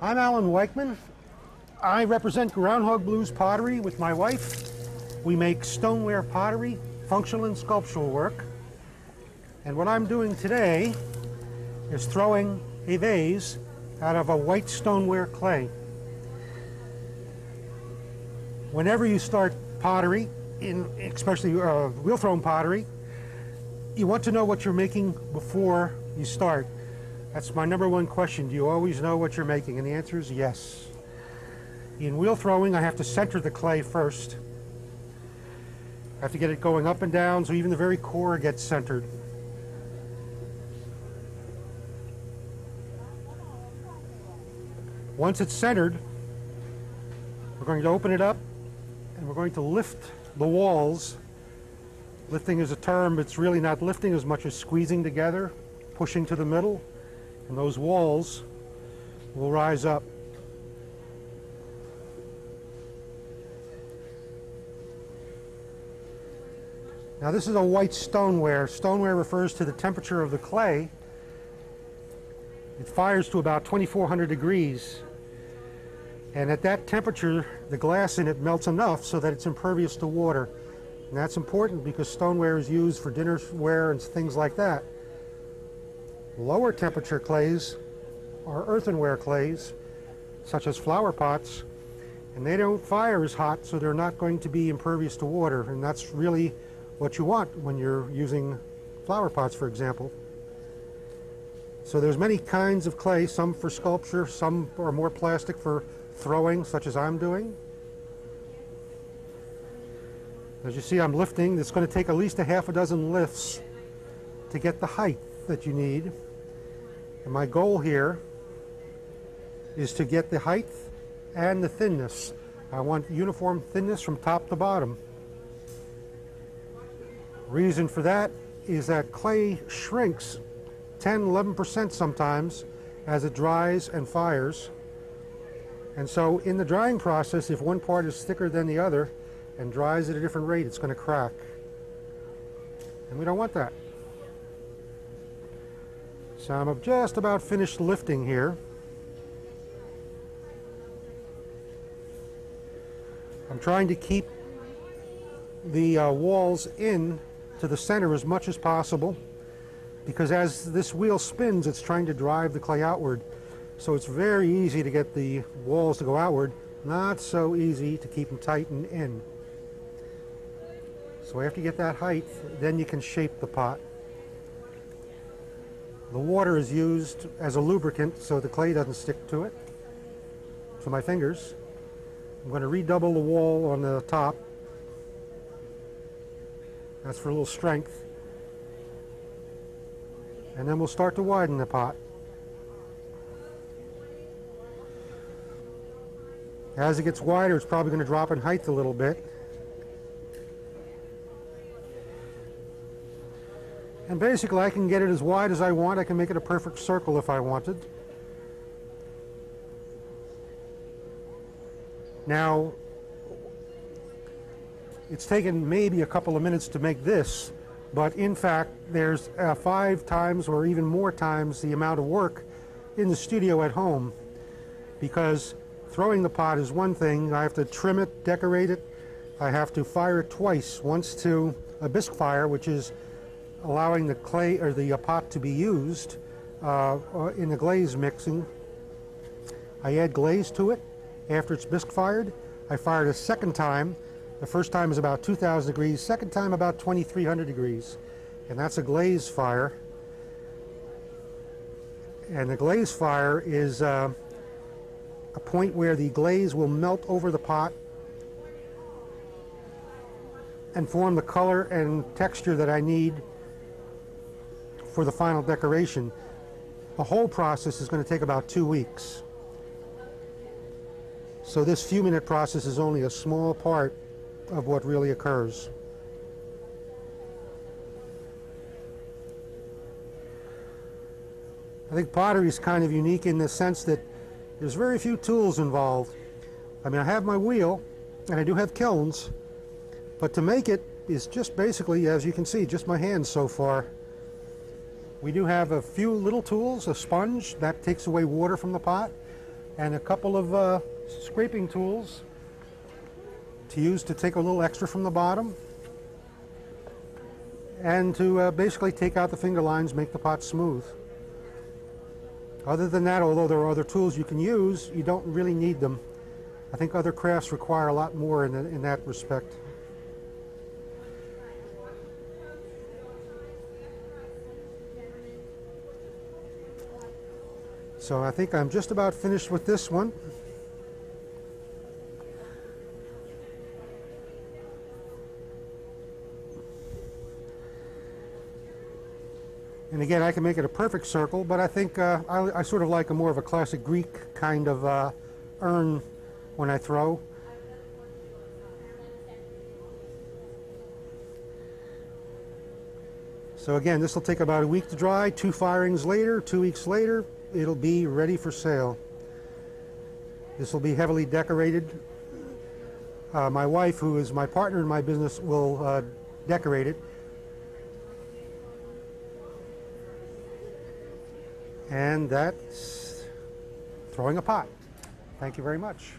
I'm Alan Weichman. I represent Groundhog Blues Pottery with my wife. We make stoneware pottery, functional and sculptural work. And what I'm doing today is throwing a vase out of a white stoneware clay. Whenever you start pottery, especially wheel-thrown pottery, you want to know what you're making before you start. That's my number one question. Do you always know what you're making? And the answer is yes. In wheel throwing, I have to center the clay first. I have to get it going up and down so even the very core gets centered. Once it's centered, we're going to open it up and we're going to lift the walls. Lifting is a term, it's really not lifting as much as squeezing together, pushing to the middle, and those walls will rise up. Now this is a white stoneware. Stoneware refers to the temperature of the clay. It fires to about 2400 degrees. And at that temperature, the glass in it melts enough so that it's impervious to water. And that's important because stoneware is used for dinnerware and things like that. Lower temperature clays are earthenware clays, such as flower pots, and they don't fire as hot, so they're not going to be impervious to water. And that's really what you want when you're using flower pots, for example. So there's many kinds of clay, some for sculpture, some are more plastic for throwing, such as I'm doing. As you see, I'm lifting. It's going to take at least a half a dozen lifts to get the height that you need. And my goal here is to get the height and the thinness. I want uniform thinness from top to bottom. Reason for that is that clay shrinks 10–11% sometimes as it dries and fires. And so in the drying process, if one part is thicker than the other and dries at a different rate, it's going to crack. And we don't want that. So I'm just about finished lifting here. I'm trying to keep the walls in to the center as much as possible, because as this wheel spins, it's trying to drive the clay outward. So it's very easy to get the walls to go outward, not so easy to keep them tight and in. So after you get that height, then you can shape the pot. The water is used as a lubricant so the clay doesn't stick to it, to my fingers. I'm going to redouble the wall on the top. That's for a little strength. And then we'll start to widen the pot. As it gets wider, it's probably going to drop in height a little bit. And basically, I can get it as wide as I want. I can make it a perfect circle if I wanted. Now, it's taken maybe a couple of minutes to make this, but in fact, there's 5 times or even more times the amount of work in the studio at home, because throwing the pot is one thing. I have to trim it, decorate it. I have to fire it twice, once to a bisque fire, which is allowing the clay or the pot to be used in the glaze mixing. I add glaze to it after it's bisque fired. I fire it a second time. The first time is about 2,000 degrees, second time about 2,300 degrees. And that's a glaze fire. And the glaze fire is a point where the glaze will melt over the pot and form the color and texture that I need for the final decoration. The whole process is going to take about 2 weeks. So this few minute process is only a small part of what really occurs. I think pottery is kind of unique in the sense that there's very few tools involved. I mean, I have my wheel and I do have kilns, but to make it is just basically, as you can see, just my hands so far. We do have a few little tools, a sponge that takes away water from the pot. and a couple of scraping tools to use to take a little extra from the bottom and to basically take out the finger lines, make the pot smooth. Other than that, although there are other tools you can use, you don't really need them. I think other crafts require a lot more in that respect. So I think I'm just about finished with this one. And again, I can make it a perfect circle, but I think I sort of like a more of a classic Greek kind of urn when I throw. So again, this will take about a week to dry. 2 firings later, 2 weeks later, it'll be ready for sale. This will be heavily decorated. My wife, who is my partner in my business, will decorate it. And that's throwing a pot. Thank you very much.